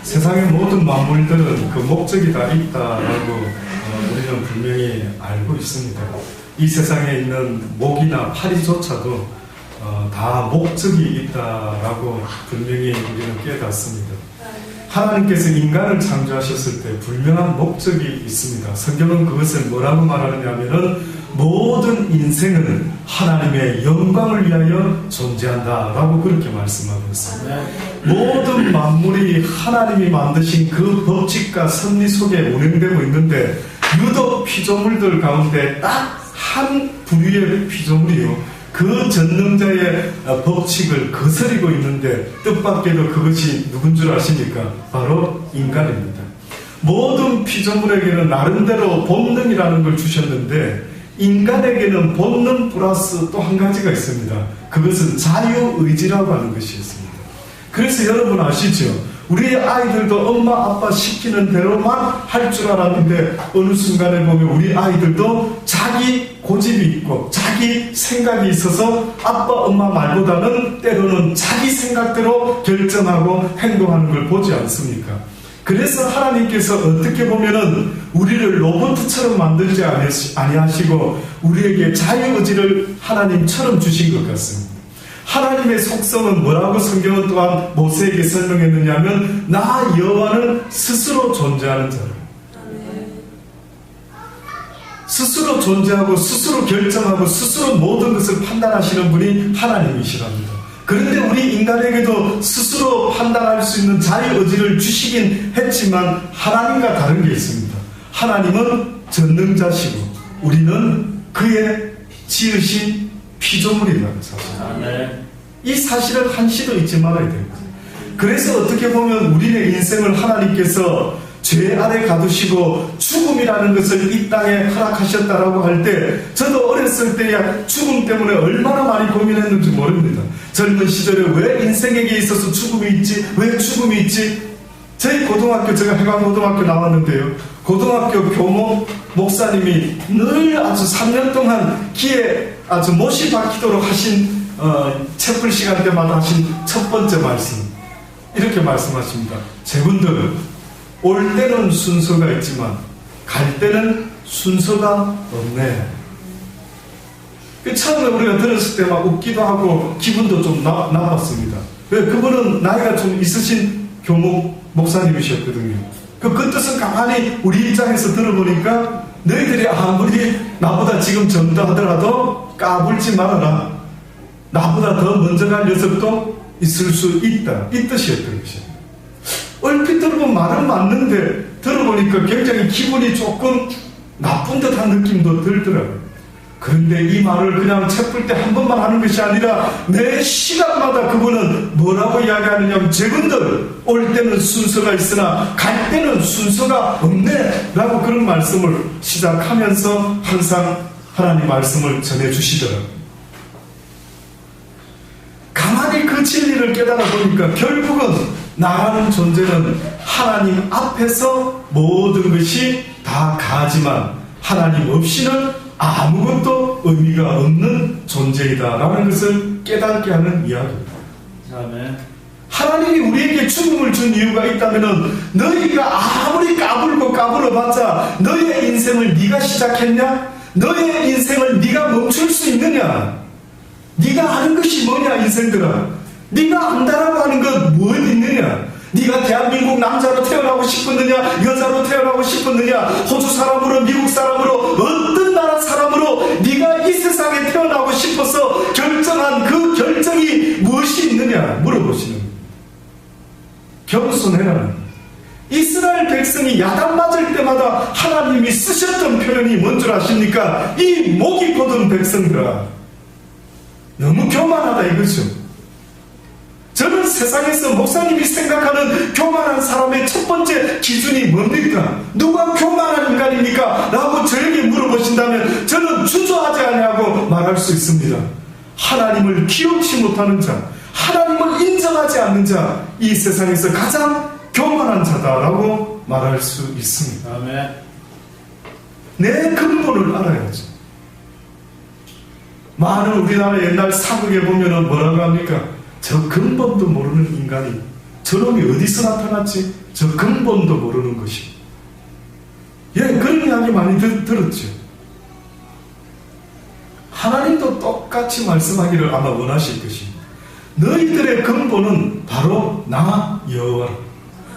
세상의 모든 만물들은 그 목적이 다 있다라고 우리는 분명히 알고 있습니다. 이 세상에 있는 목이나 파리조차도 다 목적이 있다라고 분명히 우리는 깨닫습니다. 하나님께서 인간을 창조하셨을 때 분명한 목적이 있습니다. 성경은 그것을 뭐라고 말하느냐면은 모든 인생은 하나님의 영광을 위하여 존재한다라고 그렇게 말씀하고 있습니다. 모든 만물이 하나님이 만드신 그 법칙과 섭리 속에 운행되고 있는데 유독 피조물들 가운데 딱 한 부류의 피조물이요, 그 전능자의 법칙을 거스리고 있는데 뜻밖에도 그것이 누군 줄 아십니까? 바로 인간입니다. 모든 피조물에게는 나름대로 본능이라는 걸 주셨는데 인간에게는 본능 플러스 또 한 가지가 있습니다. 그것은 자유의지라고 하는 것이 있습니다. 그래서 여러분 아시죠? 우리 아이들도 엄마 아빠 시키는 대로만 할 줄 알았는데 어느 순간에 보면 우리 아이들도 자기 고집이 있고 자기 생각이 있어서 아빠 엄마 말보다는 때로는 자기 생각대로 결정하고 행동하는 걸 보지 않습니까? 그래서 하나님께서 어떻게 보면은 우리를 로봇처럼 만들지 아니하시고 우리에게 자유의지를 하나님처럼 주신 것 같습니다. 하나님의 속성은 뭐라고 성경은 또한 모세에게 설명했느냐면 나 여호와는 스스로 존재하는 자라. 스스로 존재하고 스스로 결정하고 스스로 모든 것을 판단하시는 분이 하나님이시랍니다. 그런데 우리 인간에게도 스스로 판단할 수 있는 자유의지를 주시긴 했지만 하나님과 다른 게 있습니다. 하나님은 전능자시고 우리는 그의 지으신 피조물이라는 사실. 이 사실을 한시도 잊지 말아야 됩니다. 그래서 어떻게 보면 우리의 인생을 하나님께서 죄 아래 가두시고 죽음이라는 것을 이 땅에 허락하셨다라고 할 때 저도 어렸을 때야 죽음 때문에 얼마나 많이 고민했는지 모릅니다. 젊은 시절에 왜 인생에게 있어서 죽음이 있지? 왜 죽음이 있지? 저희 고등학교, 제가 해관고등학교 나왔는데요, 고등학교 교목 목사님이 늘 아주 3년 동안 귀에 아주 못이 박히도록 하신 채플 시간 때마다 하신 첫 번째 말씀, 이렇게 말씀하십니다. 제분들, 올 때는 순서가 있지만 갈 때는 순서가 없네. 처음에 우리가 들었을 때 막 웃기도 하고 기분도 좀 나빴습니다. 왜? 그분은 나이가 좀 있으신 교목 목사님이셨거든요. 그 뜻은 가만히 우리 입장에서 들어보니까 너희들이 아무리 나보다 지금 젊다 하더라도 까불지 말아라. 나보다 더 먼저 갈 녀석도 있을 수 있다. 이 뜻이었던 것입니다. 얼핏 들어보면 말은 맞는데 들어보니까 굉장히 기분이 조금 나쁜 듯한 느낌도 들더라고요. 그런데 이 말을 그냥 채플 때 한 번만 하는 것이 아니라 매 시간마다 그분은 뭐라고 이야기하느냐면 제군들, 올 때는 순서가 있으나 갈 때는 순서가 없네 라고 그런 말씀을 시작하면서 항상 하나님 말씀을 전해주시더라고요. 가만히 그 진리를 깨달아 보니까 결국은 나라는 존재는 하나님 앞에서 모든 것이 다 가지만 하나님 없이는 아무것도 의미가 없는 존재이다라는 것을 깨닫게 하는 이야기입니다. 아멘. 하나님이 우리에게 죽음을 준 이유가 있다면 너희가 아무리 까불어봤자 너희의 인생을 네가 시작했냐? 너희의 인생을 네가 멈출 수 있느냐? 네가 아는 것이 뭐냐 인생들아? 네가 안다라고 하는 건 무엇 있느냐? 네가 대한민국 남자로 태어나고 싶었느냐? 여자로 태어나고 싶었느냐? 호주 사람으로, 미국 사람으로, 어떤 나라 사람으로 네가 이 세상에 태어나고 싶어서 결정한 그 결정이 무엇이 있느냐? 물어보시는 거예요. 겸손해라. 이스라엘 백성이 야단 맞을 때마다 하나님이 쓰셨던 표현이 뭔 줄 아십니까? 이 목이 곧은 백성들아, 너무 교만하다 이거죠. 저는 세상에서 목사님이 생각하는 교만한 사람의 첫 번째 기준이 뭡니까? 누가 교만한 인간입니까? 라고 저에게 물어보신다면 저는 주저하지 아니하고 말할 수 있습니다. 하나님을 기억치 못하는 자, 하나님을 인정하지 않는 자, 이 세상에서 가장 교만한 자다라고 말할 수 있습니다. 아멘. 내 근본을 알아야죠. 많은 우리나라 옛날 사극에 보면은 뭐라고 합니까? 저 근본도 모르는 인간이 저놈이 어디서 나타났지? 저 근본도 모르는 것이. 예, 그런 이야기 많이 들었죠. 하나님도 똑같이 말씀하기를 아마 원하실 것입니다. 너희들의 근본은 바로 나 여호와라.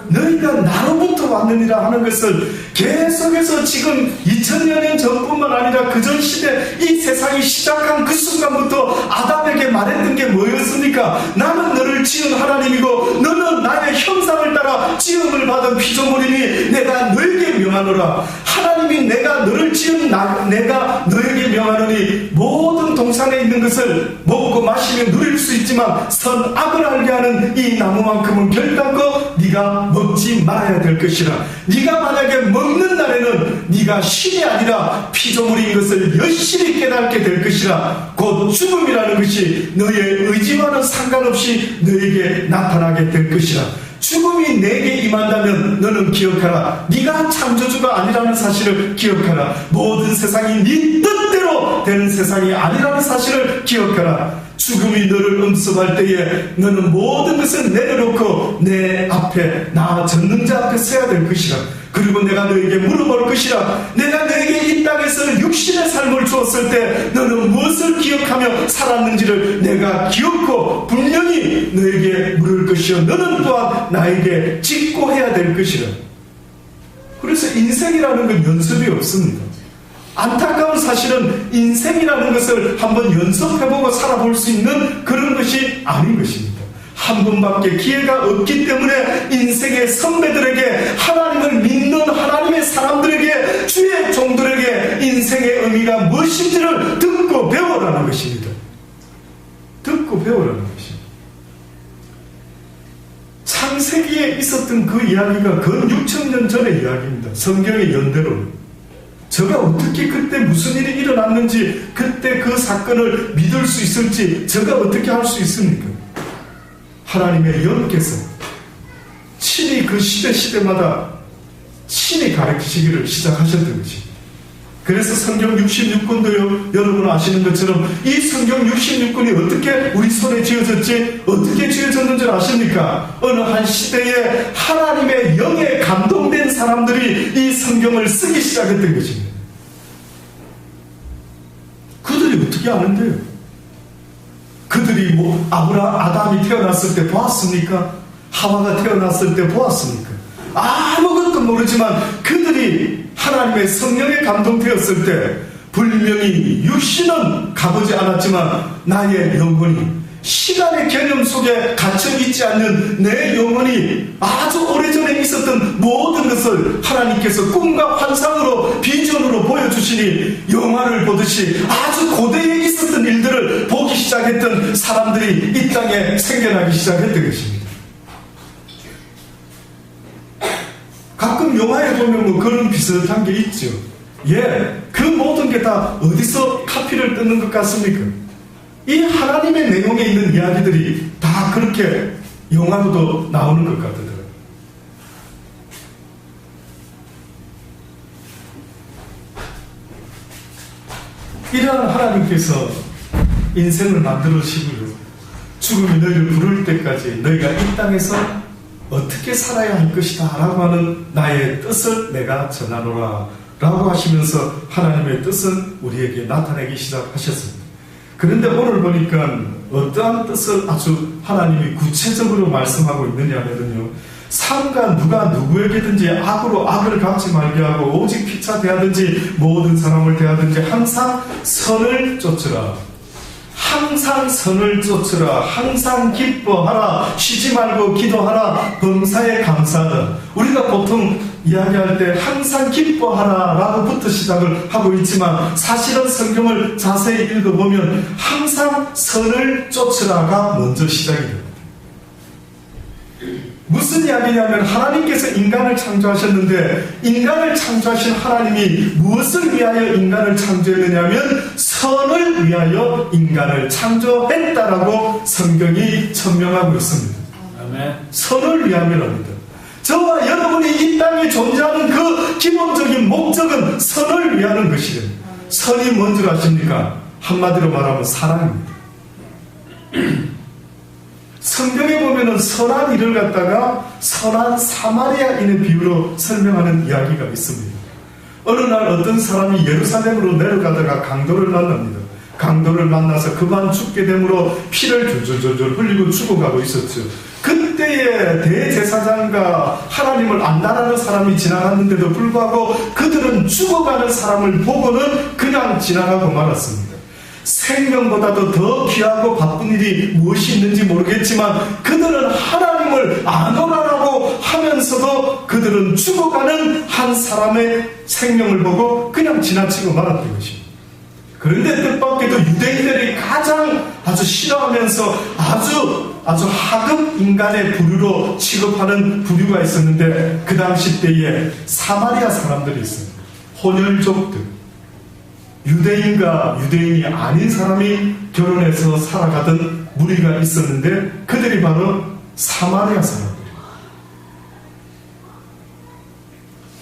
너희가 나로부터 왔느니라 하는 것을 계속해서 지금 2000여 년 전뿐만 아니라 그전 시대 이 세상이 시작한 그 순간부터 아담에게 말했던 게 뭐였습니까? 나는 너를 지은 하나님이고 너는 나의 형상을 따라 지음을 받은 피조물이니 내가 너에게 명하노라. 하나님이 내가 너를 지은 내가 너에게 명하노니 모든 동산에 있는 것을 먹고 마시며 누릴 수 있지만 선악을 알게 하는 이 나무만큼은 결단코 네가 먹지 말아야 될 것이라. 네가 만약에 먹는 날에는 네가 신이 아니라 피조물인 것을 여실히 깨닫게 될 것이라. 곧 죽음이라는 것이 너의 의지와는 상관없이 너에게 나타나게 될 것이라. 죽음이 내게 임한다면 너는 기억하라. 네가 창조주가 아니라는 사실을 기억하라. 모든 세상이 네 뜻대로 되는 세상이 아니라는 사실을 기억하라. 죽음이 너를 음습할 때에 너는 모든 것을 내려놓고 내 앞에 나 전능자 앞에 서야 될 것이라. 그리고 내가 너에게 물어볼 것이라. 내가 너에게 이 땅에서 육신의 삶을 주었을 때 너는 무엇을 기억하며 살았는지를 내가 기억고 분명히 너에게 물을 것이요 너는 또한 나에게 직고해야 될 것이라. 그래서 인생이라는 건 연습이 없습니다. 안타까운 사실은 인생이라는 것을 한번 연습해보고 살아볼 수 있는 그런 것이 아닌 것입니다. 한 번밖에 기회가 없기 때문에 인생의 선배들에게, 하나님을 믿는 하나님의 사람들에게, 주의 종들에게 인생의 의미가 무엇인지를 듣고 배우라는 것입니다. 듣고 배우라는 것입니다. 창세기에 있었던 그 이야기가 근 6,000년 전의 이야기입니다. 성경의 연대로. 저가 어떻게 그때 무슨 일이 일어났는지, 그때 그 사건을 믿을 수 있을지 저가 어떻게 할 수 있습니까? 하나님의 영께서 친히 그 시대마다 친히 가르치시기를 시작하셨던 것입니다. 그래서 성경 66권도요, 여러분 아시는 것처럼 이 성경 66권이 어떻게 우리 손에 쥐어졌지? 어떻게 쥐어졌는 줄 아십니까? 어느 한 시대에 하나님의 영에 감동된 사람들이 이 성경을 쓰기 시작했던 것입니다. 그들이 어떻게 아는데요? 그들이 아담이 태어났을 때 보았습니까? 하와가 태어났을 때 보았습니까? 아무것도 모르지만 그들이 하나님의 성령에 감동되었을 때 분명히 육신은 가보지 않았지만 나의 영혼이, 시간의 개념 속에 갇혀있지 않는 내 영혼이 아주 오래전에 있었던 모든 것을 하나님께서 꿈과 환상으로, 비전으로 보여주시니 영화를 보듯이 아주 고대에 있었던 일들을 보기 시작했던 사람들이 이 땅에 생겨나기 시작했던 것입니다. 가끔 영화에 보면 그런 비슷한 게 있죠. 예, 그 모든 게 다 어디서 카피를 뜯는 것 같습니까? 이 하나님의 내용에 있는 이야기들이 다 그렇게 영화로도 나오는 것 같더라고요. 이러한 하나님께서 인생을 만들어주시고요, 죽음이 너희를 부를 때까지 너희가 이 땅에서 어떻게 살아야 할 것이다 라고 하는 나의 뜻을 내가 전하노라 라고 하시면서 하나님의 뜻은 우리에게 나타내기 시작하셨습니다. 그런데 오늘 보니까 어떠한 뜻을 아주 하나님이 구체적으로 말씀하고 있느냐면요, 삼가 누가 누구에게든지 악으로 악을 갚지 말게 하고 오직 피차 대하든지 모든 사람을 대하든지 항상 선을 쫓으라. 항상 선을 쫓으라. 항상 기뻐하라. 쉬지 말고 기도하라. 범사에 감사하라. 우리가 보통 이야기할 때 항상 기뻐하라 라고부터 시작을 하고 있지만 사실은 성경을 자세히 읽어보면 항상 선을 쫓으라가 먼저 시작이 됩니다. 무슨 이야기냐면 하나님께서 인간을 창조하셨는데 인간을 창조하신 하나님이 무엇을 위하여 인간을 창조했느냐면 선을 위하여 인간을 창조했다라고 성경이 천명하고 있습니다. 아멘. 선을 위함이랍니다. 저와 여러분이 이 땅에 존재하는 그 기본적인 목적은 선을 위하는 것이에요. 선이 뭔지 아십니까? 한마디로 말하면 사랑입니다. 성경에 보면은 선한 일을 갖다가 선한 사마리아인의 비유로 설명하는 이야기가 있습니다. 어느 날 어떤 사람이 예루살렘으로 내려가다가 강도를 만납니다. 강도를 만나서 그만 죽게 되므로 피를 줄줄줄줄 흘리고 죽어가고 있었죠. 그때에 대제사장과 하나님을 안다라는 사람이 지나갔는데도 불구하고 그들은 죽어가는 사람을 보고는 그냥 지나가고 말았습니다. 생명보다도 더 귀하고 바쁜 일이 무엇이 있는지 모르겠지만 그들은 하나님을 아노라라고 하면서도 그들은 죽어가는 한 사람의 생명을 보고 그냥 지나치고 말았던 것입니다. 그런데 뜻밖에도 유대인들이 가장 아주 싫어하면서 아주 하급 인간의 부류로 취급하는 부류가 있었는데 그 당시 때에 사마리아 사람들이 있습니다. 혼혈족들, 유대인과 유대인이 아닌 사람이 결혼해서 살아가던 무리가 있었는데 그들이 바로 사마리아 사람들이에요.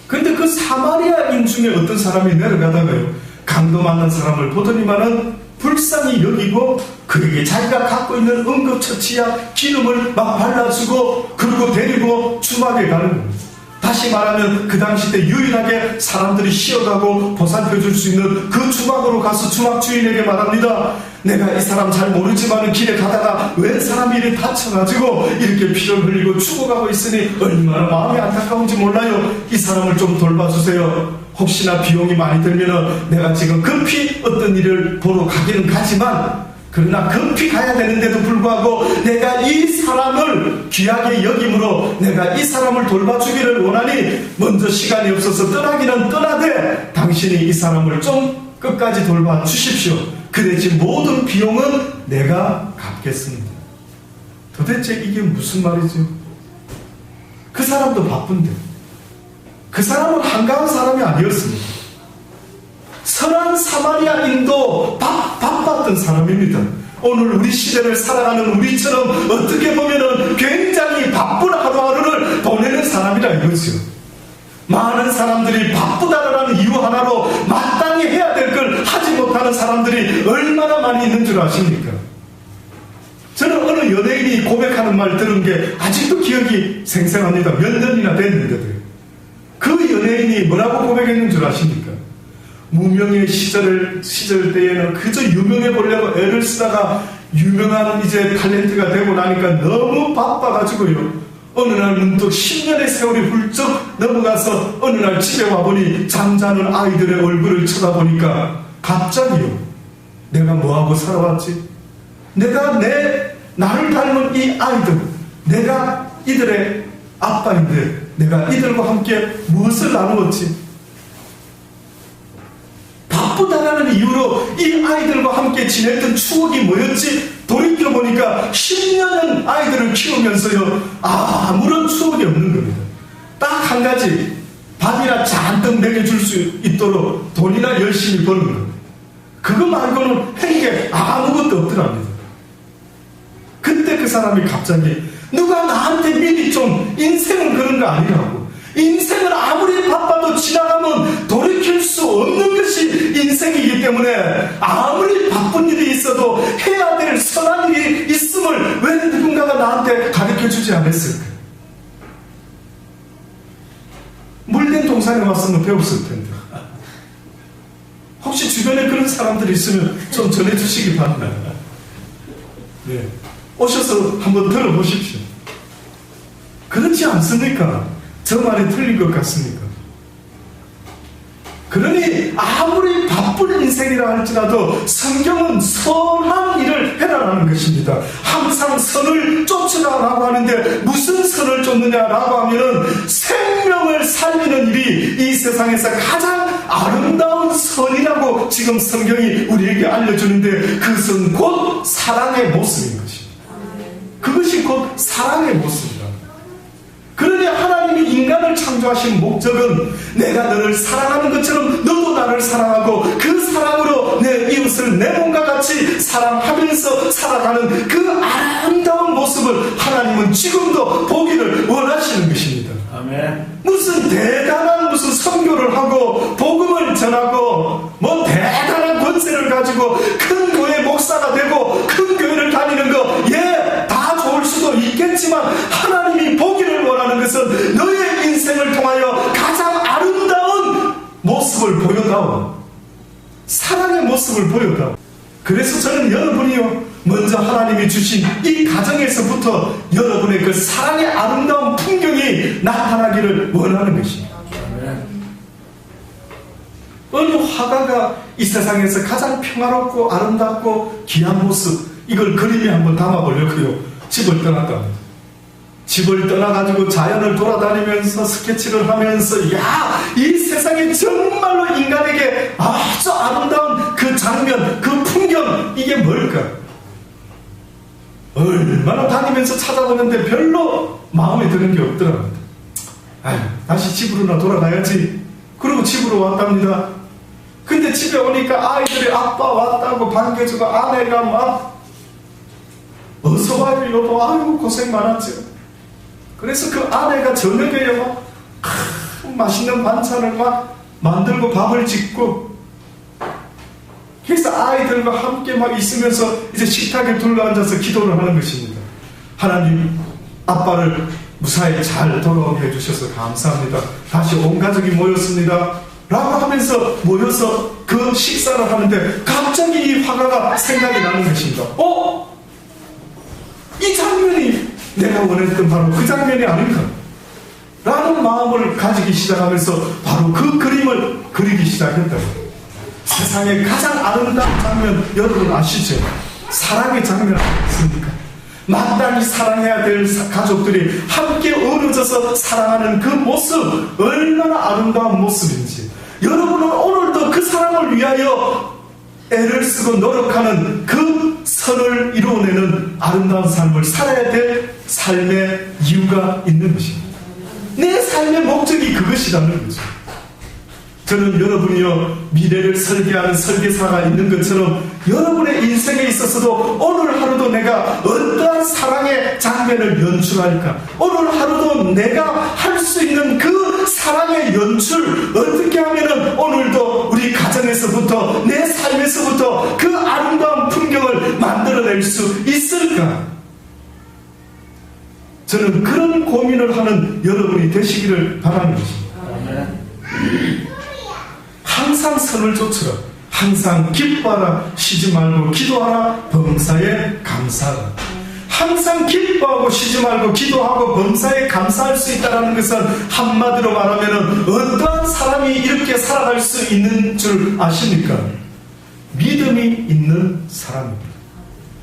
그런데 그 사마리아인 중에 어떤 사람이 내려가다가요, 강도 만난 사람을 보더니만은 불쌍히 여기고 그에게 자기가 갖고 있는 응급처치약 기름을 막 발라주고 그리고 데리고 주막에 가는 겁니다. 다시 말하면 그 당시 때 유일하게 사람들이 쉬어가고 보살펴줄 수 있는 그 주막으로 가서 주막 주인에게 말합니다. 내가 이 사람 잘 모르지만 길에 가다가 웬 사람이 이렇게 다쳐가지고 이렇게 피를 흘리고 죽어가고 있으니 얼마나 마음이 안타까운지 몰라요. 이 사람을 좀 돌봐주세요. 혹시나 비용이 많이 들면 내가 지금 급히 어떤 일을 보러 가기는 가지만 그러나 급히 가야 되는데도 불구하고 내가 이 사람을 귀하게 여김으로 내가 이 사람을 돌봐주기를 원하니 먼저 시간이 없어서 떠나기는 떠나되 당신이 이 사람을 좀 끝까지 돌봐주십시오. 그 대신 모든 비용은 내가 갚겠습니다. 도대체 이게 무슨 말이죠? 그 사람도 바쁜데 그 사람은 한가한 사람이 아니었습니다. 선한 사마리아인도 바빴던 사람입니다. 오늘 우리 시대를 살아가는 우리처럼 어떻게 보면은 굉장히 바쁜 하루하루를 보내는 사람이라 이거죠. 많은 사람들이 바쁘다라는 이유 하나로 마땅히 해야 될 걸 하지 못하는 사람들이 얼마나 많이 있는 줄 아십니까? 저는 어느 연예인이 고백하는 말 들은 게 아직도 기억이 생생합니다. 몇 년이나 됐는데도요. 그 연예인이 뭐라고 고백했는 줄 아십니까? 무명의 시절 때에는 그저 유명해 보려고 애를 쓰다가 유명한 이제 탤런트가 되고 나니까 너무 바빠가지고요. 어느 날 문득 10년의 세월이 훌쩍 넘어가서 어느 날 집에 와보니 잠자는 아이들의 얼굴을 쳐다보니까 갑자기요. 내가 뭐하고 살아왔지? 내가 나를 닮은 이 아이들, 내가 이들의 아빠인데 내가 이들과 함께 무엇을 나누었지? 바쁘다라는 이유로 이 아이들과 함께 지냈던 추억이 뭐였지? 돌이켜보니까 10년은 아이들을 키우면서요 아무런 추억이 없는 겁니다. 딱 한 가지 밥이나 잔뜩 먹여줄 수 있도록 돈이나 열심히 버는 겁니다. 그거 말고는 한 게 아무것도 없더랍니다. 그때 그 사람이 갑자기 누가 나한테 미리 좀 인생은 그런 거 아니라고, 인생은 아무리 바빠도 지나가면 돌이킬 수 없는 것이 인생이기 때문에 아무리 바쁜 일이 있어도 해야 될 선한 일이 있음을 왜 누군가가 나한테 가르쳐주지 않았을까? 물된 동산에 왔으면 배웠을 텐데. 혹시 주변에 그런 사람들이 있으면 좀 전해주시기 바랍니다. 네. 오셔서 한번 들어보십시오. 그렇지 않습니까? 저 말이 틀린 것 같습니까? 그러니 아무리 바쁜 인생이라 할지라도 성경은 선한 일을 해라라는 것입니다. 항상 선을 쫓으라라고 하는데 무슨 선을 쫓느냐라고 하면은 생명을 살리는 일이 이 세상에서 가장 아름다운 선이라고 지금 성경이 우리에게 알려주는데 그것은 곧 사랑의 모습인 것입니다. 그것이 곧 사랑의 모습이다. 그러니 하나님이 인간을 창조하신 목적은 내가 너를 사랑하는 것처럼 너도 나를 사랑하고 그 사랑으로 내 이웃을 내 몸과 같이 사랑하면서 살아가는 그 아름다운 모습을 하나님은 지금도 보기를 원하시는 것입니다. 아멘. 무슨 대단한 무슨 선교를 하고 복음을 전하고 뭐 대단한 권세를 가지고 큰 교회 목사가 되고 큰 교회를 다니는 거 다 좋을 수 그렇지만 하나님이 보기를 원하는 것은 너의 인생을 통하여 가장 아름다운 모습을 보여다오. 사랑의 모습을 보여다오. 그래서 저는 여러분이요, 먼저 하나님이 주신 이 가정에서부터 여러분의 그 사랑의 아름다운 풍경이 나타나기를 원하는 것입니다. 어느 화가가 이 세상에서 가장 평화롭고 아름답고 귀한 모습, 이걸 그림에 한번 담아보려고요, 집을 떠났답니다. 집을 떠나가지고 자연을 돌아다니면서 스케치를 하면서, 야, 이 세상에 정말로 인간에게 아주 아름다운 그 장면, 그 풍경, 이게 뭘까? 얼마나 다니면서 찾아보는데 별로 마음에 드는 게 없더랍니다. 아유, 다시 집으로나 돌아가야지. 그러고 집으로 왔답니다. 근데 집에 오니까 아이들이 아빠 왔다고 반겨주고, 아내가 막 어서와요 여보, 아유 고생 많았죠. 그래서 그 아내가 저녁에 막 맛있는 반찬을 막 만들고 밥을 짓고, 그래서 아이들과 함께 막 있으면서 이제 식탁에 둘러앉아서 기도를 하는 것입니다. 하나님, 아빠를 무사히 잘 돌아오게 해주셔서 감사합니다. 다시 온 가족이 모였습니다 라고 하면서 모여서 그 식사를 하는데 갑자기 이 화가가 생각이 나는 것입니다. 이 장면이 내가 원했던 바로 그 장면이 아닌가 라는 마음을 가지기 시작하면서 바로 그 그림을 그리기 시작했다고. 세상의 가장 아름다운 장면 여러분 아시죠? 사랑의 장면 아니겠습니까? 마땅히 사랑해야 될 가족들이 함께 어우러져서 사랑하는 그 모습, 얼마나 아름다운 모습인지, 여러분은 오늘도 그 사랑을 위하여 애를 쓰고 노력하는 그 선을 이루어내는 아름다운 삶을 살아야 될 삶의 이유가 있는 것입니다. 내 삶의 목적이 그것이라는 거죠. 저는 여러분이요, 미래를 설계하는 설계사가 있는 것처럼 여러분의 인생에 있어서도 오늘 하루도 내가 어떠한 사랑의 장면을 연출할까, 오늘 하루도 내가 할 수 있는 그 사랑의 연출, 어떻게 하면 오늘도 우리 가정에서부터 내 삶에서부터 그 아름다운 풍경을 만들어낼 수 있을까? 저는 그런 고민을 하는 여러분이 되시기를 바라는 것입니다. 항상 선을 쫓으라, 항상 기뻐하라, 쉬지 말고 기도하라, 범사에 감사하라. 항상 기뻐하고 쉬지 말고 기도하고 범사에 감사할 수 있다는 것은 한마디로 말하면 어떠한 사람이 이렇게 살아갈 수 있는 줄 아십니까? 믿음이 있는 사람입니다.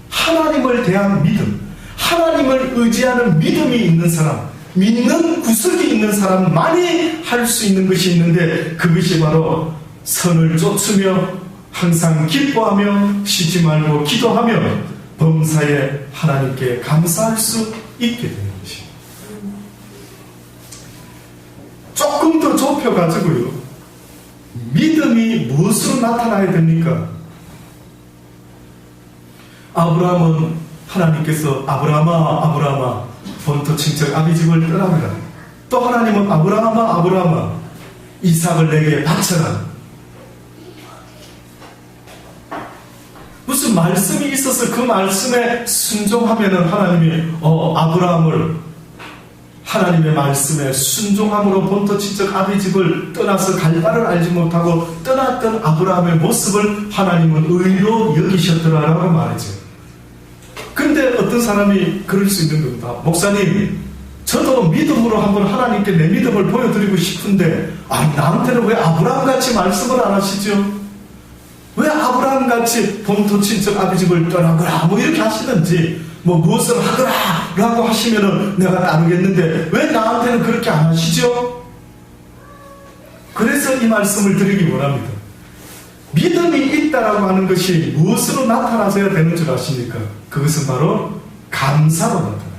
하나님을 대한 믿음, 하나님을 의지하는 믿음이 있는 사람, 믿는 구석이 있는 사람만이 할 수 있는 것이 있는데, 그것이 바로 선을 쫓으며 항상 기뻐하며 쉬지 말고 기도하며 범사에 하나님께 감사할 수 있게 되는 것입니다. 조금 더 좁혀가지고요, 믿음이 무엇으로 나타나야 됩니까? 아브라함은 하나님께서 아브라함아 본토 친척 아비집을 떠나거라. 또 하나님은 아브라함아 이삭을 내게 바쳐라. 무슨 말씀이 있어서 그 말씀에 순종하면은 하나님이 아브라함을 하나님의 말씀에 순종함으로 본토 친척 아비집을 떠나서 갈 바를 알지 못하고 떠났던 아브라함의 모습을 하나님은 의로 여기셨더라라고 말이죠. 근데 어떤 사람이 그럴 수 있는 겁니다. 목사님, 저도 믿음으로 한번 하나님께 내 믿음을 보여드리고 싶은데, 나한테는 왜 아브라함같이 말씀을 안 하시죠? 왜 아브라함같이 본토 친척 아비집을 떠나거라 이렇게 하시든지, 무엇을 하거라 라고 하시면은 내가 따르겠는데 왜 나한테는 그렇게 안 하시죠? 그래서 이 말씀을 드리기 원합니다. 믿음이 있다라고 하는 것이 무엇으로 나타나서야 되는 줄 아십니까? 그것은 바로 감사로 나타나야 됩니다.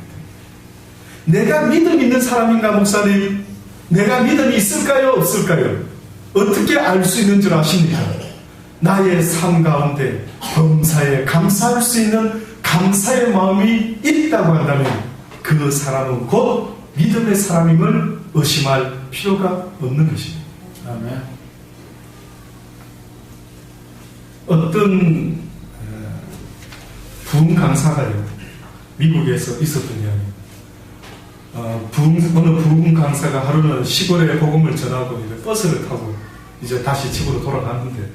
내가 믿음 있는 사람인가, 목사님? 내가 믿음이 있을까요, 없을까요? 어떻게 알 수 있는 줄 아십니까? 나의 삶 가운데 범사에 감사할 수 있는 감사의 마음이 있다고 한다면 그 사람은 곧 믿음의 사람임을 의심할 필요가 없는 것입니다. 아멘. 어떤 부흥 강사가요, 미국에서 있었던 이야기. 어느 부흥 강사가 하루는 시골에 복음을 전하고 이제 버스를 타고 이제 다시 집으로 돌아갔는데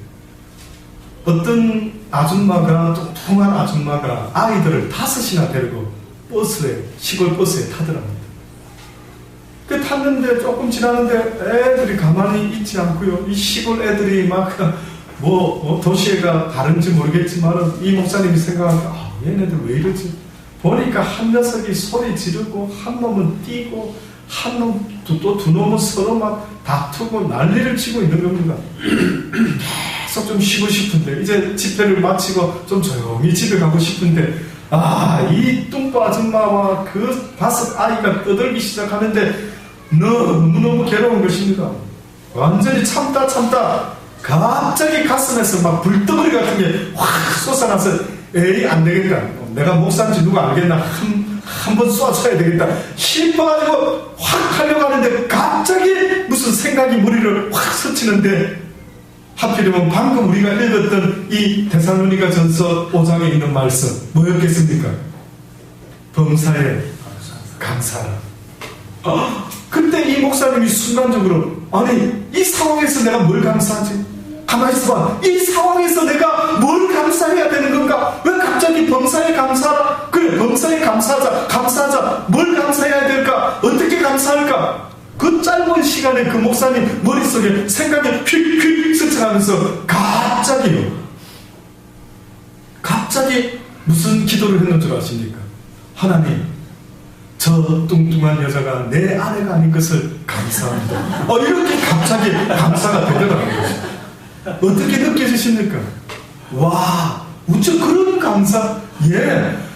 어떤 아줌마가 뚱뚱한 아줌마가 아이들을 5이나 데리고 시골 버스에 타더랍니다. 그 탔는데 조금 지나는데 애들이 가만히 있지 않고요. 이 시골 애들이 막 도시에 다른지 모르겠지만 이 목사님이 생각하니까 얘네들 왜 이러지? 보니까 한 녀석이 소리 지르고 한 놈은 뛰고 한 놈 또 두 놈은 서로 막 다투고 난리를 치고 있는 겁니다. 계속 좀 쉬고 싶은데 이제 집회를 마치고 좀 조용히 집에 가고 싶은데 이 뚱보 아줌마와 그 5 아이가 떠들기 시작하는데 너무너무 괴로운 것입니다. 완전히 참다 갑자기 가슴에서 막 불덩어리 같은 게 확 솟아나서 에이 안 되겠다. 내가 목사인지 누가 알겠나. 한 번 쏴줘야 되겠다. 싶어가지고 확 하려고 하는데 갑자기 무슨 생각이 머리를 확 스치는데 하필이면 방금 우리가 읽었던 이 데살로니가 전서 5장에 있는 말씀 뭐였겠습니까? 범사에 감사하라. 그때 이 목사님이 순간적으로 이 상황에서 내가 뭘 감사하지? 가만히 있어봐. 이 상황에서 내가 뭘 감사해야 되는 건가? 왜 갑자기 범사에 감사하라? 그래, 범사에 감사하자. 뭘 감사해야 될까? 어떻게 감사할까? 그 짧은 시간에 그 목사님 머릿속에 생각이 휙휙 스쳐가면서 갑자기 무슨 기도를 했는 줄 아십니까? 하나님, 저 뚱뚱한 여자가 내 아내가 아닌 것을 감사합니다. 이렇게 갑자기 감사가 되더라는 거죠. 어떻게 느껴지십니까? 와, 우째 그런 감사?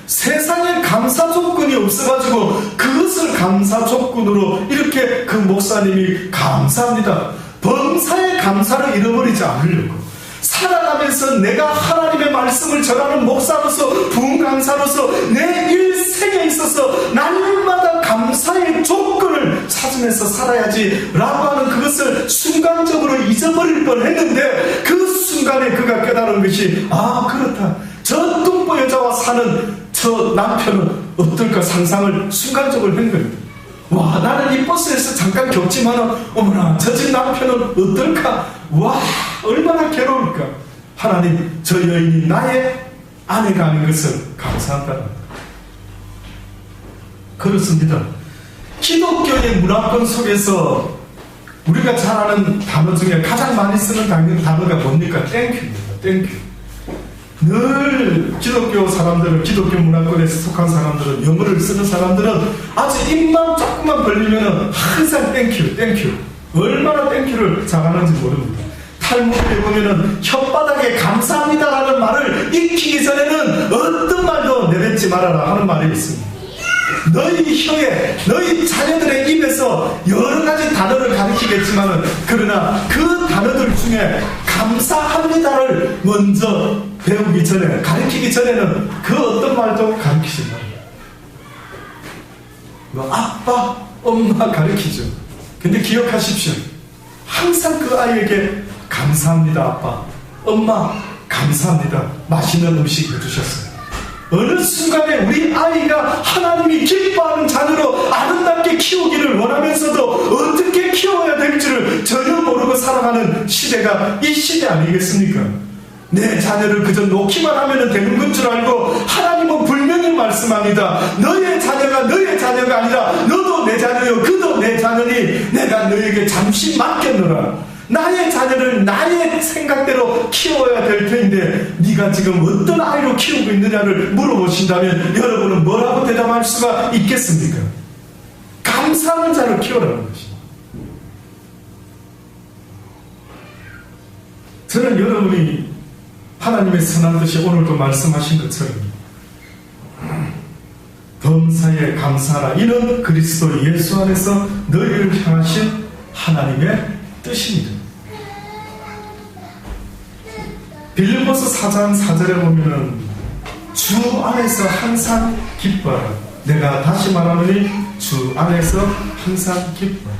세상에 감사 조건이 없어가지고 그것을 감사 조건으로 이렇게 그 목사님이 감사합니다. 범사의 감사를 잃어버리지 않으려고 살아가면서 내가 하나님의 말씀을 전하는 목사로서 부흥 강사로서 내 일생에 있어서 날마다 감사의 조건을 찾으면서 살아야지 라고 하는 그것을 순간적으로 잊어버릴 뻔했는데 그 순간에 그가 깨달은 것이 그렇다. 저 뚱보 여자와 사는 저 남편은 어떨까 상상을 순간적으로 한 겁니다. 와, 나는 이 버스에서 잠깐 겪지만 어머나 저 집 남편은 어떨까? 와, 얼마나 괴로울까? 하나님, 저 여인이 나의 아내가 아닌 것을 감사한다. 그렇습니다. 기독교의 문화권 속에서 우리가 잘 아는 단어 중에 가장 많이 쓰는 단어가 뭡니까? 땡큐입니다. 땡큐. 늘 기독교 사람들은, 기독교 문화권에 속한 사람들은, 영어를 쓰는 사람들은 아주 입만 조금만 벌리면 항상 땡큐. 얼마나 땡큐를 잘하는지 모릅니다. 탈무드에 보면은 혓바닥에 감사합니다라는 말을 익히기 전에는 어떤 말도 내뱉지 말아라 하는 말이 있습니다. 너희 혀에, 너희 자녀들의 입에서 여러 가지 단어를 가르치겠지만 그러나 그 단어들 중에 감사합니다를 먼저 배우기 전에, 가르치기 전에는 그 어떤 말도 가르치지 말아요. 아빠, 엄마 가르치죠. 근데 기억하십시오. 항상 그 아이에게 감사합니다 아빠, 엄마 감사합니다, 맛있는 음식 해주셨어요. 어느 순간에 우리 아이가 하나님이 기뻐하는 자녀로 아름답게 키우기를 원하면서도 어떻게 키워야 될지를 전혀 모르고 살아가는 시대가 이 시대 아니겠습니까? 내 자녀를 그저 놓기만 하면 되는 건 줄 알고 하나님은 분명히 말씀합니다. 너의 자녀가 너의 자녀가 아니라 너도 내 자녀요 그도 내 자녀니 내가 너에게 잠시 맡겼노라. 나의 자녀를 나의 생각대로 키워야 될 텐데 네가 지금 어떤 아이로 키우고 있느냐를 물어보신다면 여러분은 뭐라고 대답할 수가 있겠습니까? 감사하는 자를 키우라는 것입니다. 저는 여러분이 하나님의 선한 뜻이 오늘도 말씀하신 것처럼 범사에 감사하라. 이는 그리스도 예수 안에서 너희를 향하신 하나님의 뜻입니다. 빌립보서 4장 4절에 보면은 주 안에서 항상 기뻐하라. 내가 다시 말하노니 주 안에서 항상 기뻐하라.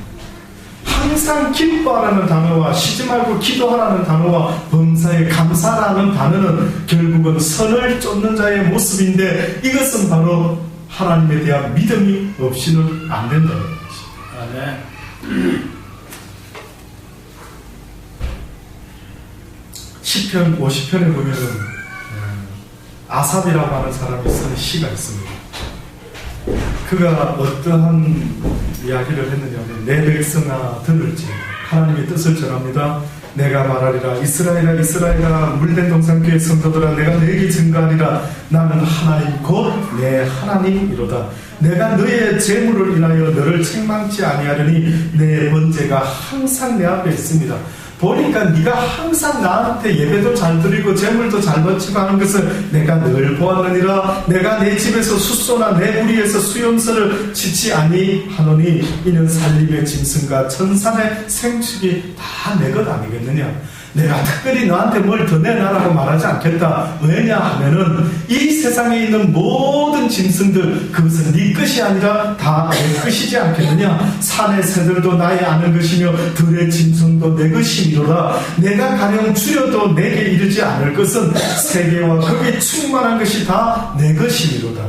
항상 기뻐하라는 단어와 쉬지 말고 기도하라는 단어와 범사에 감사라는 단어는 결국은 선을 쫓는 자의 모습인데 이것은 바로 하나님에 대한 믿음이 없이는 안 된다는 것입니다. 시편 50편에 보면은 아삽이라고 하는 사람이 쓴 시가 있습니다. 그가 어떠한 이야기를 했느냐면, 내 백성아 들을지 하나님의 뜻을 전합니다. 내가 말하리라, 이스라엘아 이스라엘아, 물된 동산교회 성도들아, 내가 너에게 증거하리라. 나는 하나님 곧 내 하나님이로다. 내가 너의 재물을 인하여 너를 책망치 아니하려니 내 번제가 항상 내 앞에 있습니다. 보니까 네가 항상 나한테 예배도 잘 드리고 재물도 잘 바치고 하는 것을 내가 늘 보았느니라. 내가 내 집에서 숫소나 내 우리에서 수염소를 치지 아니하노니 이는 살림의 짐승과 천산의 생축이 다 내 것 아니겠느냐. 내가 특별히 너한테 뭘 더 내놔라고 말하지 않겠다. 왜냐 하면은 이 세상에 있는 모든 짐승들, 그것은 네 것이 아니라 다 내 것이지 않겠느냐. 산의 새들도 나의 아는 것이며 들의 짐승도 내 것이니로다. 내가 가령 줄여도 내게 이르지 않을 것은 세계와 거기에 충만한 것이 다 내 것이니로다.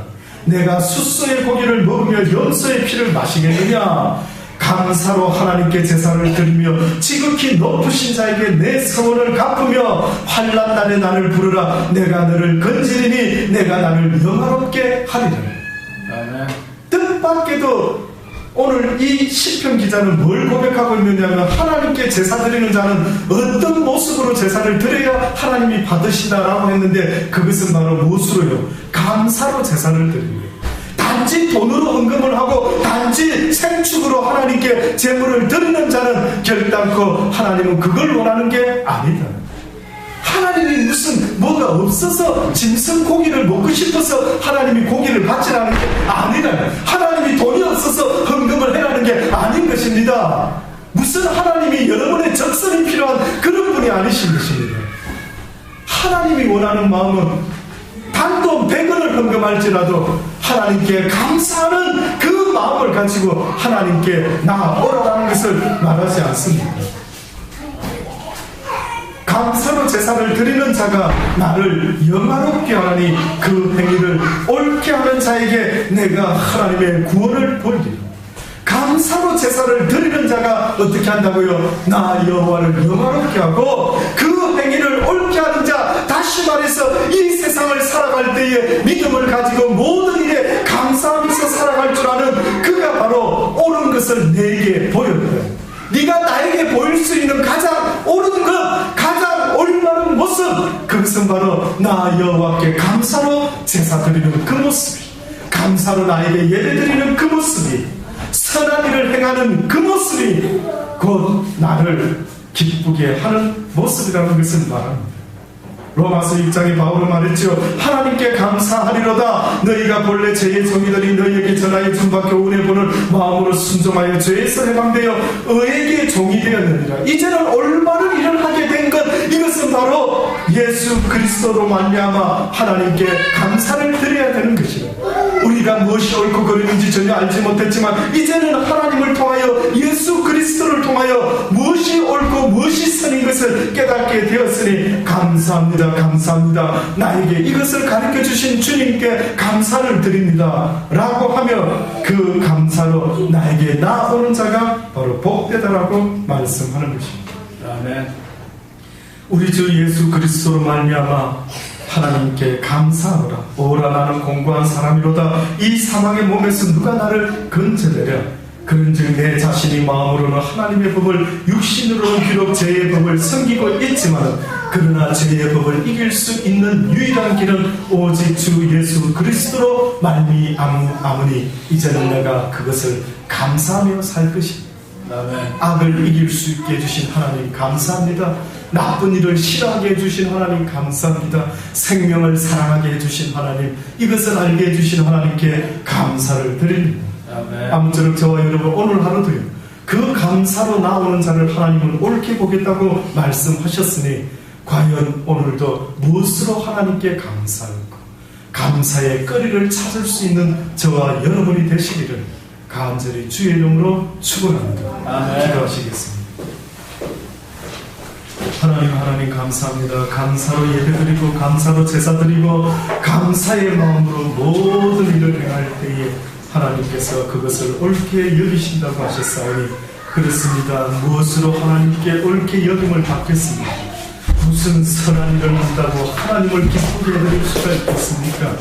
내가 숫소의 고기를 먹으며 염소의 피를 마시겠느냐. 감사로 하나님께 제사를 드리며 지극히 높으신 자에게 내 서원을 갚으며 환난 날에 나를 부르라. 내가 너를 건지리니 내가 나를 영화롭게 하리라. 뜻밖에도 오늘 이 시편 기자는 뭘 고백하고 있느냐면, 하나님께 제사 드리는 자는 어떤 모습으로 제사를 드려야 하나님이 받으시다라고 했는데, 그것은 바로 무엇으로요? 감사로 제사를 드리는 거예요. 단지 돈으로 헌금을 하고 단지 생축으로 하나님께 제물을 드리는 자는 결단코 하나님은 그걸 원하는 게 아니다. 하나님이 무슨 뭐가 없어서 짐승 고기를 먹고 싶어서 하나님이 고기를 바치라는 게 아니다. 하나님이 돈이 없어서 헌금을 해라는 게 아닌 것입니다. 무슨 하나님이 여러분의 적선이 필요한 그런 분이 아니신 것입니다. 하나님이 원하는 마음은 단돈 100원을 헌금할지라도 하나님께 감사하는 그 마음을 가지고 하나님께 나아오라는 것을 말하지 않습니다. 감사로 제사를 드리는 자가 나를 영화롭게 하니 그 행위를 옳게 하는 자에게 내가 하나님의 구원을 보이리라. 감사로 제사를 드리는 자가 어떻게 한다고요? 나 여호와를 영화롭게 하고 그 행위를 옳게 하는 자, 다시 말해서 이 세상을 살아갈 때에 믿음을 가지고 모든 일에 감사하면서 살아갈 줄 아는 그가 바로 옳은 것을 내게 보여요. 네가 나에게 보일 수 있는 가장 옳은 것, 가장 올바른 모습, 그것은 바로 나 여호와께 감사로 제사 드리는 그 모습이, 감사로 나에게 예배 드리는 그 모습이, 선한 일을 행하는 그 모습이 곧 나를 기쁘게 하는 모습이라는 것을 말합니다. 로마서 6장에 바울은 말했죠. 하나님께 감사하리로다. 너희가 본래 죄의 종이들이 너희에게 전하여 준바 교훈에 보는 마음으로 순종하여 죄에서 해방되어 의에게 종이 되었느니라. 이제는 올바른 일을 하게 된 것, 이것은 바로 예수 그리스도로 말미암아 하나님께 감사를 드려야 되는 것이다. 우리가 무엇이 옳고 그름인지 전혀 알지 못했지만 이제는 하나님을 통하여 예수 그리스도를 통하여 무엇이 옳고 무엇이 선인 것을 깨닫게 되었으니 감사합니다. 감사합니다. 나에게 이것을 가르쳐 주신 주님께 감사를 드립니다 라고 하며 그 감사로 나에게 나오는 자가 바로 복되다라고 말씀하는 것입니다. 아멘. 우리 주 예수 그리스도로 말미암아 하나님께 감사하노라. 오라 나는 공고한 사람이로다. 이 사망의 몸에서 누가 나를 건져내랴. 그런즉 내 자신이 마음으로는 하나님의 법을, 육신으로는 비록 죄의 법을 섬기고 있지만 그러나 죄의 법을 이길 수 있는 유일한 길은 오직 주 예수 그리스도로 말미암으니 이제는 내가 그것을 감사하며 살 것이다. 악을 이길 수 있게 해주신 하나님 감사합니다. 나쁜 일을 싫어하게 해주신 하나님 감사합니다. 생명을 사랑하게 해주신 하나님, 이것을 알게 해주신 하나님께 감사를 드립니다. 아무쪼록 저와 여러분 오늘 하루도요, 그 감사로 나오는 자를 하나님은 옳게 보겠다고 말씀하셨으니 과연 오늘도 무엇으로 하나님께 감사할까? 감사의 거리를 찾을 수 있는 저와 여러분이 되시기를 간절히 주의 이름으로 축원합니다. 기도하시겠습니다. 하나님 감사합니다. 감사로 예배드리고 감사로 제사드리고 감사의 마음으로 모든 일을 행할 때에 하나님께서 그것을 옳게 여기신다고 하셨사오니 그렇습니다. 무엇으로 하나님께 옳게 여김을 받겠습니까? 무슨 선한 일을 한다고 하나님을 기쁘게 해드릴 수가 있겠습니까?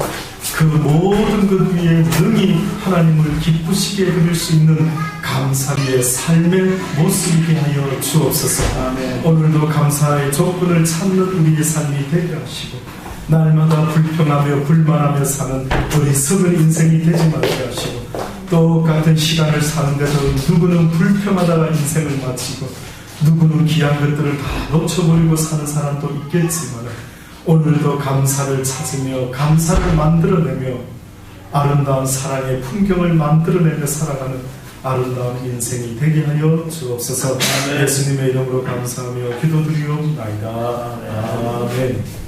그 모든 것 위에 능히 하나님을 기쁘시게 해드릴 수 있는 감사의 삶의 모습이게 하여 주옵소서. 아멘. 오늘도 감사의 조건을 찾는 우리의 삶이 되게 하시고 날마다 불평하며 불만하며 사는 어리석은 인생이 되지 말게 하시고 똑같은 시간을 사는데도 누구는 불평하다가 인생을 마치고 누구는 귀한 것들을 다 놓쳐버리고 사는 사람도 있겠지만 오늘도 감사를 찾으며 감사를 만들어내며 아름다운 사랑의 풍경을 만들어내며 살아가는 아름다운 인생이 되게 하여 주옵소서. 예수님의 이름으로 감사하며 기도드리옵나이다. 아멘.